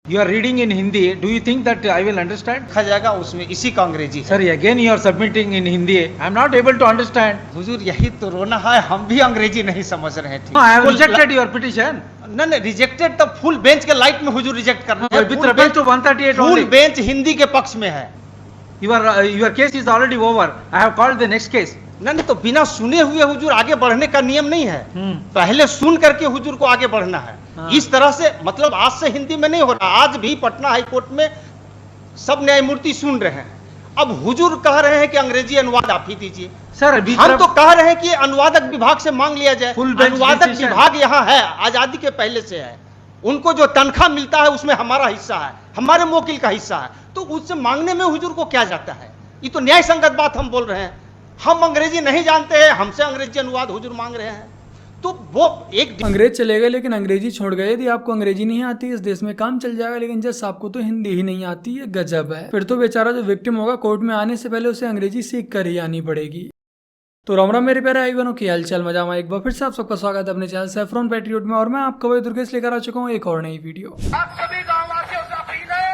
You are reading in Hindi. Do you think that I will understand? लिखा जाएगा उसमें इसी का अंग्रेजी है। Sir, again you are submitting in Hindi. I am not able to understand. हुजूर यही तो रोना है, हम भी अंग्रेजी नहीं समझ रहे थे। No, I have rejected your petition. नहीं रिजेक्टेड तो फुल बेंच के लाइट में हुजूर रिजेक्ट कर रहे हैं। With reference to 138 full only. Bench Hindi के पक्ष में है। Your case is already over. I have called the next case. नहीं तो बिना सुने हुए हुजूर आगे बढ़ने का नियम नहीं है। पहले सुन करके हुजूर को आगे बढ़ना है। इस तरह से मतलब आज से हिंदी में नहीं हो रहा। आज भी पटना हाई कोर्ट में सब न्यायमूर्ति सुन रहे हैं। अब हुजूर कह रहे हैं कि अंग्रेजी अनुवाद आप ही दीजिए। सर हम तो कह रहे हैं कि अनुवादक विभाग से मांग लिया जाए। Full bench अनुवादक decision. विभाग यहाँ है, आजादी के पहले से है। उनको जो तनख्वाह मिलता है उसमें हमारा हिस्सा है, हमारे मोकिल का हिस्सा है, तो उससे मांगने में हुजूर को क्या जाता है? ये तो न्याय संगत बात हम बोल रहे हैं। हम अंग्रेजी नहीं जानते हैं, हमसे अंग्रेजी अनुवाद हुजूर मांग रहे हैं, तो वो एक अंग्रेज चले गए लेकिन अंग्रेजी छोड़ गए। यदि आपको अंग्रेजी नहीं आती इस देश में काम चल जाएगा, लेकिन जस्ट आपको तो हिंदी ही नहीं आती, ये गजब है। फिर तो बेचारा जो विक्टिम होगा कोर्ट में आने से पहले उसे अंग्रेजी सीख कर ही आनी पड़ेगी। तो राम राम मेरे प्यारे भाई बहनों, की हाल चाल मजा में। एक बार फिर से आप सबका स्वागत है अपने चैनल सैफरॉन पैट्रियट में, और मैं आपका वही दुर्गेश लेकर आ चुका हूँ एक और नई वीडियो। आप सभी गांव वासियों से अपील है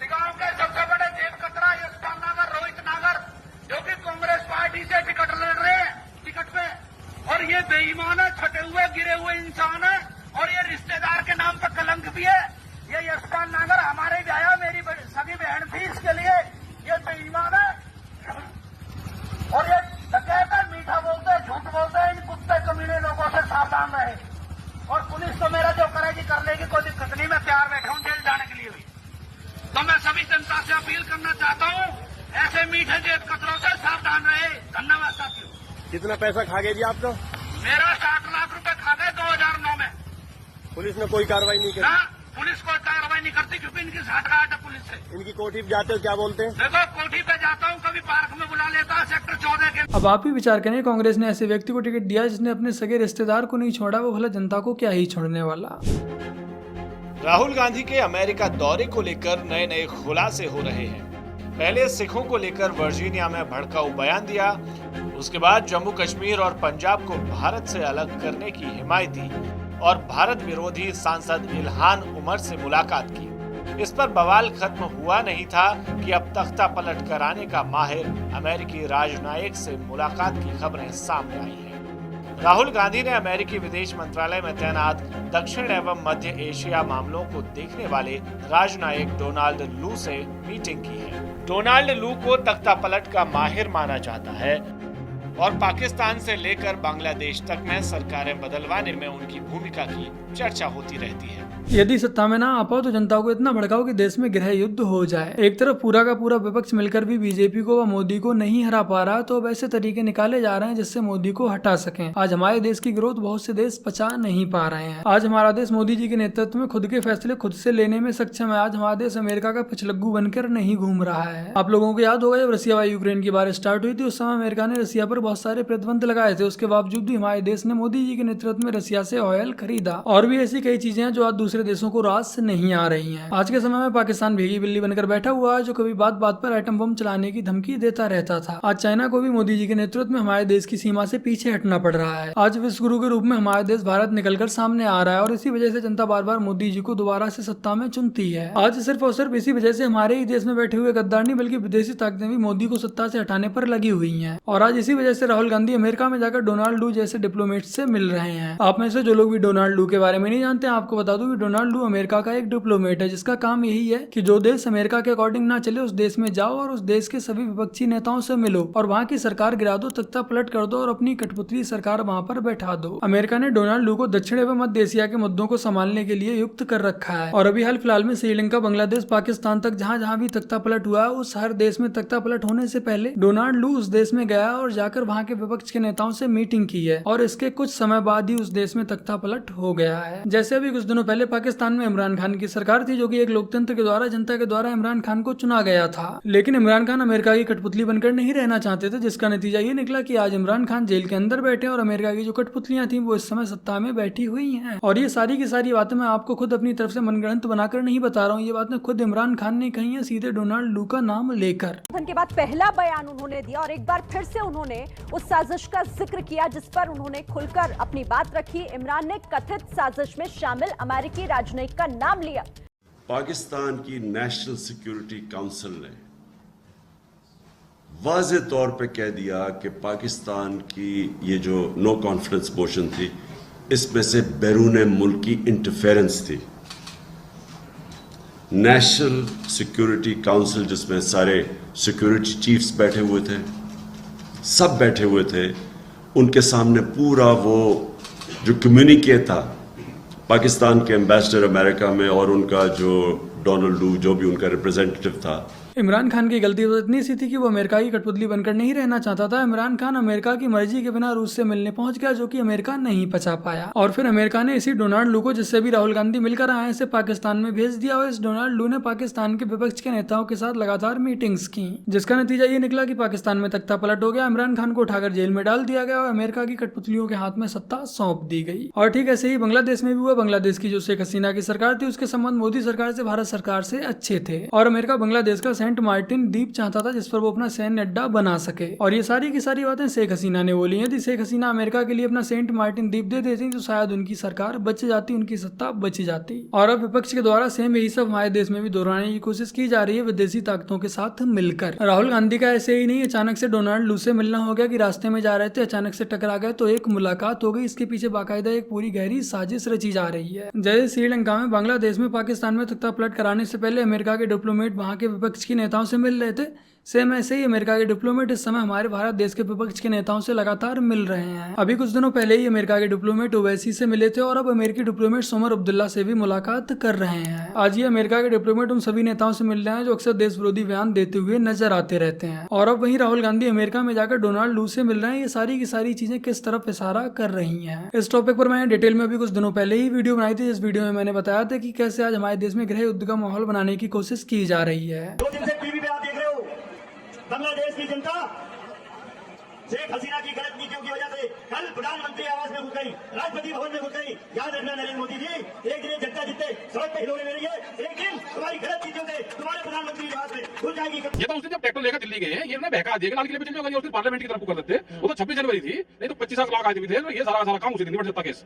कि गांव के सबसे बड़े जेब कतरा यशपाल नागर, रोहित नागर, जो कि कांग्रेस पार्टी से टिकट लड़ रहे हैं टिकट पे, और ये बेईमान है, छटे हुए गिरे हुए इंसान है, और ये रिश्तेदार के नाम पर कलंक भी है। ये यशपाल नागर हमारे भी आया, मेरी सगी बहन थी, इसके लिए ये बेईमान है और ये डकैत है, मीठा बोलते हैं, झूठ बोलते हैं। इन कुत्ते कमीने लोगों से सावधान रहे। और पुलिस तो मेरा जो करेगी कर लेगी, कोई दिक्कत नहीं। मैं तैयार बैठा हूं जेल जाने के लिए भी। तो मैं सभी जनता से अपील करना चाहता हूं, ऐसे मीठे जेब कतरों से सावधान रहे। धन्यवाद साथियों। कितना पैसा खा गए जी आप तो? मेरा 60 लाख रुपए खा गए 2009 में। पुलिस ने कोई कार्रवाई नहीं ना करी? पुलिस कोई कार्रवाई नहीं करती क्योंकि इनकी साठगांठ है पुलिस से। इनकी कोठी पे जाते हो क्या बोलते हैं? देखो कोठी पे जाता हूँ, कभी पार्क में बुला लेता, सेक्टर 14 के। अब आप ही विचार करें, कांग्रेस ने ऐसे व्यक्ति को टिकट दिया जिसने अपने सगे रिश्तेदार को नहीं छोड़ा, वो भला जनता को क्या ही छोड़ने वाला। राहुल गांधी के अमेरिका दौरे को लेकर नए नए खुलासे हो रहे हैं। पहले सिखों को लेकर वर्जीनिया में भड़काऊ बयान दिया, उसके बाद जम्मू कश्मीर और पंजाब को भारत से अलग करने की हिमायत दी और भारत विरोधी सांसद इल्हान उमर से मुलाकात की। इस पर बवाल खत्म हुआ नहीं था कि अब तख्ता पलट कराने का माहिर अमेरिकी राजनयिक से मुलाकात की खबरें सामने आई हैं। राहुल गांधी ने अमेरिकी विदेश मंत्रालय में तैनात दक्षिण एवं मध्य एशिया मामलों को देखने वाले राजनयिक डोनाल्ड लू से मीटिंग की है। डोनाल्ड लू को तख्ता पलट का माहिर माना जाता है और पाकिस्तान से लेकर बांग्लादेश तक में सरकारें बदलवाने में उनकी भूमिका की चर्चा होती रहती है। यदि सत्ता में ना आ पाओ तो जनता को इतना भड़काओ कि देश में गृह युद्ध हो जाए। एक तरफ पूरा का पूरा विपक्ष मिलकर भी बीजेपी को व मोदी को नहीं हरा पा रहा, तो अब ऐसे तरीके निकाले जा रहे हैं जिससे मोदी को हटा सकें। आज हमारे देश की ग्रोथ बहुत से देश पचा नहीं पा रहे हैं। आज हमारा देश मोदी जी के नेतृत्व में खुद के फैसले खुद से लेने में सक्षम है। आज हमारा देश अमेरिका का पिछलग्गू बनकर नहीं घूम रहा है। आप लोगों को याद होगा जब रसिया व यूक्रेन की बात स्टार्ट हुई थी, उस समय अमेरिका ने रसिया पर बहुत सारे प्रतिबंध लगाए थे। उसके बावजूद भी हमारे देश ने मोदी जी के नेतृत्व में रसिया से ऑयल खरीदा। और भी ऐसी कई चीजें हैं जो आज दूसरे देशों को रास नहीं आ रही हैं। आज के समय में पाकिस्तान भीगी बिल्ली बनकर बैठा हुआ है, जो कभी बात बात पर एटम बम चलाने की धमकी देता रहता था। आज चाइना को भी मोदी जी के नेतृत्व में हमारे देश की सीमा से पीछे हटना पड़ रहा है। आज विश्व गुरु के रूप में हमारे देश भारत निकलकर सामने आ रहा है, और इसी वजह से जनता बार बार मोदी जी को दोबारा से सत्ता में चुनती है। आज सिर्फ और सिर्फ इसी वजह से हमारे ही देश में बैठे हुए गद्दार नहीं बल्कि विदेशी ताकतें भी मोदी को सत्ता से हटाने पर लगी हुई है। और आज इसी वजह से राहुल गांधी अमेरिका में जाकर डोनाल्ड लू जैसे डिप्लोमेट से मिल रहे हैं। आप में से जो लोग भी डोनाल्ड लू के बारे में नहीं जानते, आपको बता दूं कि डोनाल्ड लू अमेरिका का एक डिप्लोमेट है, जिसका काम यही है कि जो देश अमेरिका के अकॉर्डिंग ना चले उस देश में जाओ और उस देश के सभी विपक्षी नेताओं से मिलो और वहाँ की सरकार गिरा दो, तख्ता पलट कर दो और अपनी कठपुतली सरकार वहाँ पर बैठा दो। अमेरिका ने डोनाल्ड लू को दक्षिण एवं मध्य एशिया के मुद्दों को संभालने के लिए युक्त कर रखा है। और अभी हाल फिलहाल में श्रीलंका, बांग्लादेश, पाकिस्तान तक जहाँ जहाँ भी तख्ता पलट हुआ है, उस हर देश में तख्ता पलट होने से पहले डोनाल्ड लू उस देश में गया और जाकर वहाँ के विपक्ष के नेताओं से मीटिंग की है, और इसके कुछ समय बाद ही उस देश में तख्ता पलट हो गया है। जैसे अभी कुछ दिनों पहले पाकिस्तान में इमरान खान की सरकार थी, जो कि एक लोकतंत्र के द्वारा जनता के द्वारा इमरान खान को चुना गया था। लेकिन इमरान खान अमेरिका की कठपुतली बनकर नहीं रहना चाहते थे, जिसका नतीजा ये निकला कि आज इमरान खान जेल के अंदर बैठे और अमेरिका की जो कठपुतलियां थी वो इस समय सत्ता में बैठी हुई हैं। और ये सारी की सारी बातें मैं आपको खुद अपनी तरफ से मनगढ़ंत बनाकर नहीं बता रहा हूँ, ये बातें खुद इमरान खान ने कही है, सीधे डोनाल्ड लू का नाम लेकर। के बाद पहला बयान उन्होंने दिया और एक बार फिर से उन्होंने उस साजिश का जिक्र किया जिस पर उन्होंने खुलकर अपनी बात रखी। इमरान ने कथित साजिश में शामिल अमेरिकी राजनयिक का नाम लिया। पाकिस्तान की नेशनल सिक्योरिटी काउंसिल ने वाज़े तौर पे कह दिया कि पाकिस्तान की ये जो नो कॉन्फिडेंस मोशन थी, इसमें से बैरून मुल्क की इंटरफेरेंस थी। नेशनल सिक्योरिटी काउंसिल, जिसमें सारे सिक्योरिटी चीफ्स बैठे हुए थे, सब बैठे हुए थे, उनके सामने पूरा वो जो कम्युनिके था पाकिस्तान के एम्बेसडर अमेरिका में और उनका जो डोनाल्ड लू, जो भी उनका रिप्रेजेंटेटिव था। इमरान खान की गलती तो इतनी सी थी कि वो अमेरिका की कठपुतली बनकर नहीं रहना चाहता था। इमरान खान अमेरिका की मर्जी के बिना रूस से मिलने पहुंच गया, जो कि अमेरिका नहीं पचा पाया, और फिर अमेरिका ने इसी डोनाल्ड लू को, जिससे भी राहुल गांधी मिलकर आए, से पाकिस्तान में भेज दिया। और इस डोनाल्ड लू ने पाकिस्तान के विपक्ष के नेताओं के साथ लगातार मीटिंग्स की, जिसका नतीजा ये निकला कि पाकिस्तान में तख्ता पलट हो गया। इमरान खान को उठाकर जेल में डाल दिया गया और अमेरिका की कठपुतलियों के हाथ में सत्ता सौंप दी गई। और ठीक ऐसे ही बांग्लादेश में भी हुआ। बांग्लादेश की जो शेख हसीना की सरकार थी, उसके संबंध मोदी सरकार से, भारत सरकार से अच्छे थे, और अमेरिका बांग्लादेश का सेंट मार्टिन द्वीप चाहता था जिस पर वो अपना सैन्य अड्डा बना सके। और ये सारी की सारी बातें शेख हसीना ने बोली। यदि शेख हसीना अमेरिका के लिए अपना सेंट मार्टिन द्वीप दे देती तो शायद उनकी सरकार बच जाती, उनकी सत्ता बच जाती। और अब विपक्ष के द्वारा सेम यही सब हमारे देश में भी दोहराने की कोशिश की जा रही है, विदेशी ताकतों के साथ मिलकर। राहुल गांधी का ऐसे ही नहीं, अचानक से डोनाल्ड लू से मिलना हो गया कि रास्ते में जा रहे थे, अचानक से टकरा गए तो एक मुलाकात हो गई। इसके पीछे बाकायदा एक पूरी गहरी साजिश रची जा रही है। जैसे श्रीलंका में, बांग्लादेश में, पाकिस्तान में तख्ता पलट कराने से पहले अमेरिका के डिप्लोमेट वहां के विपक्ष के नेताओं से मिल रहे थे, सेम ऐसे ही अमेरिका के डिप्लोमेट इस समय हमारे भारत देश के विपक्ष के नेताओं से लगातार मिल रहे हैं। अभी कुछ दिनों पहले ही अमेरिका के डिप्लोमेट ओवैसी से मिले थे और अब अमेरिकी डिप्लोमेट सोमर अब्दुल्ला से भी मुलाकात कर रहे हैं। आज ये अमेरिका के डिप्लोमेट उन सभी नेताओं से मिल रहे हैं जो अक्सर देश विरोधी बयान देते हुए नजर आते रहते हैं। और अब वहीं राहुल गांधी अमेरिका में जाकर डोनाल्ड लू से मिल रहे हैं। ये सारी की सारी चीजें किस तरफ इशारा कर रही है, इस टॉपिक पर मैंने डिटेल में अभी कुछ दिनों पहले ही वीडियो बनाई थी। इस वीडियो में मैंने बताया था कि कैसे आज हमारे देश में गृह युद्ध का माहौल बनाने की कोशिश की जा रही है। बांग्लादेश की जनता शेख हसीना की गलत नीतियों की वजह से कल प्रधानमंत्री आवास में घुस गई, राष्ट्रपति भवन में घुस गई। याद रखना नरेंद्र मोदी जी, एक दिन जनता जितने सड़क पे हिलोने मिलेंगे, एक दिन तुम्हारी गलत नीतियों से तुम्हारे प्रधानमंत्री आवास में घुस जाएगी। ये तो उसने जब ट्रैक्टर लेकर दिल्ली गए हैं, ये ना बहका दिया, लाल किले पे चल जाओगे, और पार्लियामेंट की तरफ कर देते। वो तो 26 जनवरी थी, नहीं तो 25 लाख आदमी थे। ये सारा काम उसी दिन निपट जाता केस।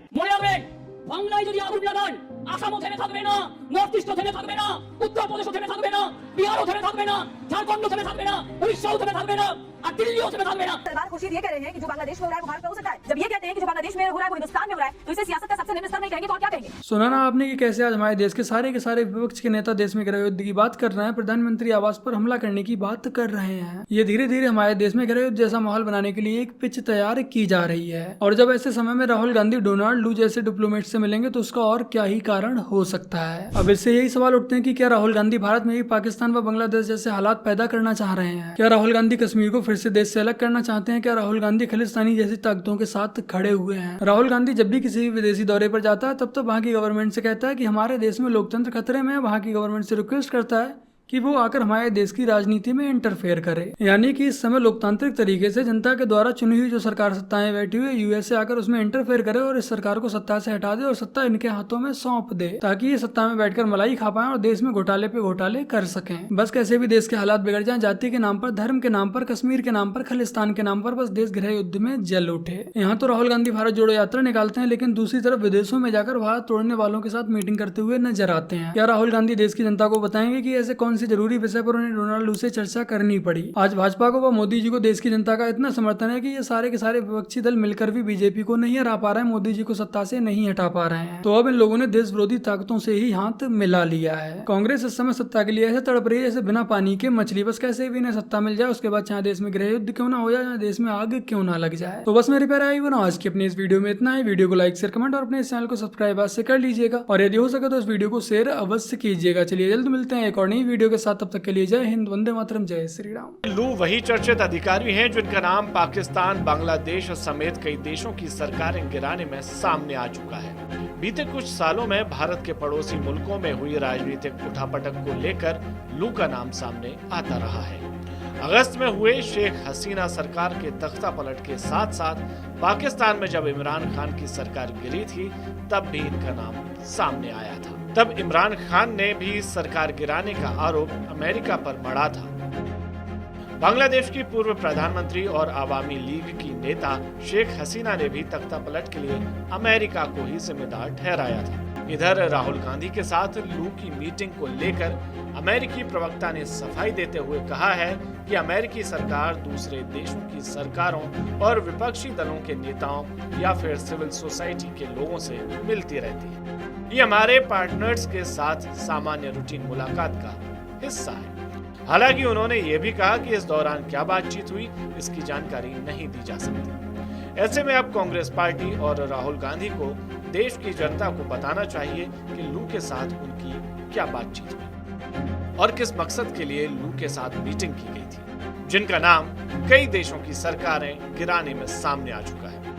বাংলায় যদি আগুন লাগান, আসামও থেমে থাকবে না, নর্থ ইস্টও থেমে থাকবে না, উত্তরপ্রদেশও থেমে থাকবে না, বিহারও থেমে থাকবে না, ঝাড়খণ্ডও থেমে থাকবে না, উড়িষ্যাও থেমে থাকবে না, और दिल्लियों থেমে থাকবে না। सरदार खुर्शीद ये कह रहे हैं कि जो बांग्लादेश में हो रहा है वो भारत में हो सकता है। जब ये कहते हैं कि जो बांग्लादेश में हो रहा है वो हिंदुस्तान में हो रहा है, तो इसे सियासत का सबसे निम्न स्तर नहीं कहेंगे तो और क्या कहेंगे? सुना ना आपने कि कैसे आज हमारे देश के सारे विपक्ष के नेता देश में गृह युद्ध की बात कर रहे हैं, प्रधानमंत्री आवास पर हमला करने की बात कर रहे हैं। ये धीरे धीरे हमारे देश में गृह युद्ध जैसा माहौल बनाने के लिए एक पिच तैयार की जा रही है। और जब ऐसे समय में राहुल गांधी डोनाल्ड लू जैसे डिप्लोमेट से मिलेंगे तो उसका और क्या ही कारण हो सकता है। अब इससे यही सवाल उठते हैं कि क्या राहुल गांधी भारत में भी पाकिस्तान व बांग्लादेश जैसे हालात पैदा करना चाह रहे हैं? क्या राहुल गांधी कश्मीर को फिर से देश से अलग करना चाहते हैं? क्या राहुल गांधी खालिस्तानी जैसी ताकतों के साथ खड़े हुए हैं? राहुल गांधी जब भी किसी भी विदेशी दौरे पर जाता है तब तो वहां की गवर्नमेंट से कहता है कि हमारे देश में लोकतंत्र खतरे में है। वहां की गवर्नमेंट से रिक्वेस्ट करता है कि वो आकर हमारे देश की राजनीति में इंटरफेयर करे। यानी कि इस समय लोकतांत्रिक तरीके से जनता के द्वारा चुनी हुई जो सरकार सत्ताएं बैठी हुई है, यूएस से आकर उसमें इंटरफेयर करे और इस सरकार को सत्ता से हटा दे और सत्ता इनके हाथों में सौंप दे, ताकि ये सत्ता में बैठकर मलाई खा पाए और देश में घोटाले पे घोटाले कर सकें। बस कैसे भी देश के हालात बिगड़ जाएं, जाति के नाम पर, धर्म के नाम पर, कश्मीर के नाम पर, खालिस्तान के नाम पर, बस देश गृह युद्ध में जल उठे। यहाँ तो राहुल गांधी भारत जोड़ो यात्रा निकालते हैं, लेकिन दूसरी तरफ विदेशों में जाकर भारत तोड़ने वालों के साथ मीटिंग करते हुए नजर आते हैं। क्या राहुल गांधी देश की जनता को बताएंगे कि ऐसे कौन सी जरूरी विषय पर डोनाल्ड लू से चर्चा करनी पड़ी? आज भाजपा को व मोदी जी को देश की जनता का इतना समर्थन है कि ये सारे के सारे विपक्षी दल मिलकर भी बीजेपी को नहीं हरा पा रहे हैं, मोदी जी को सत्ता से नहीं हटा पा रहे हैं। तो अब इन लोगों ने देश विरोधी ताकतों से ही हाथ मिला लिया है। कांग्रेस इस समय सत्ता के लिए ऐसे तड़प रही है जैसे बिना पानी के मछली, बस कैसे भी इन्हें सत्ता मिल जाए, उसके बाद चाहे देश में गृह युद्ध क्यों ना हो जाए, चाहे देश में आग क्यों ना लग जाए। तो बस मेरे प्यारे आई बना आज की अपनी इस वीडियो में इतना ही। वीडियो को लाइक शेयर कमेंट और अपने इस चैनल को सब्सक्राइब आज से कर लीजिएगा, और यदि हो सके तो इस वीडियो को शेयर अवश्य कीजिएगा। चलिए जल्द मिलते हैं एक और नई वीडियो के साथ, तब तक के लिए जय हिंद, वंदे मातरम, जय श्री राम। लू वही चर्चित अधिकारी हैं जिनका नाम पाकिस्तान, बांग्लादेश समेत कई देशों की सरकारें गिराने में सामने आ चुका है। बीते कुछ सालों में भारत के पड़ोसी मुल्कों में हुई राजनीतिक उठापटक को लेकर लू का नाम सामने आता रहा है। अगस्त में हुए शेख हसीना सरकार के तख्ता पलट के साथ साथ पाकिस्तान में जब इमरान खान की सरकार गिरी थी तब भी इनका नाम सामने आया था। तब इमरान खान ने भी सरकार गिराने का आरोप अमेरिका पर मढ़ा था। बांग्लादेश की पूर्व प्रधानमंत्री और आवामी लीग की नेता शेख हसीना ने भी तख्ता पलट के लिए अमेरिका को ही जिम्मेदार ठहराया था। इधर राहुल गांधी के साथ लू की मीटिंग को लेकर अमेरिकी प्रवक्ता ने सफाई देते हुए कहा है कि अमेरिकी सरकार दूसरे देशों की सरकारों और विपक्षी दलों के नेताओं या फिर सिविल सोसाइटी के लोगों से मिलती रहती है। ये हमारे पार्टनर्स के साथ सामान्य रूटीन मुलाकात का हिस्सा है। हालांकि उन्होंने ये भी कहा कि इस दौरान क्या बातचीत हुई इसकी जानकारी नहीं दी जा सकती। ऐसे में अब कांग्रेस पार्टी और राहुल गांधी को देश की जनता को बताना चाहिए कि लू के साथ उनकी क्या बातचीत हुई और किस मकसद के लिए लू के साथ मीटिंग की गई थी, जिनका नाम कई देशों की सरकारें गिराने में सामने आ चुका है।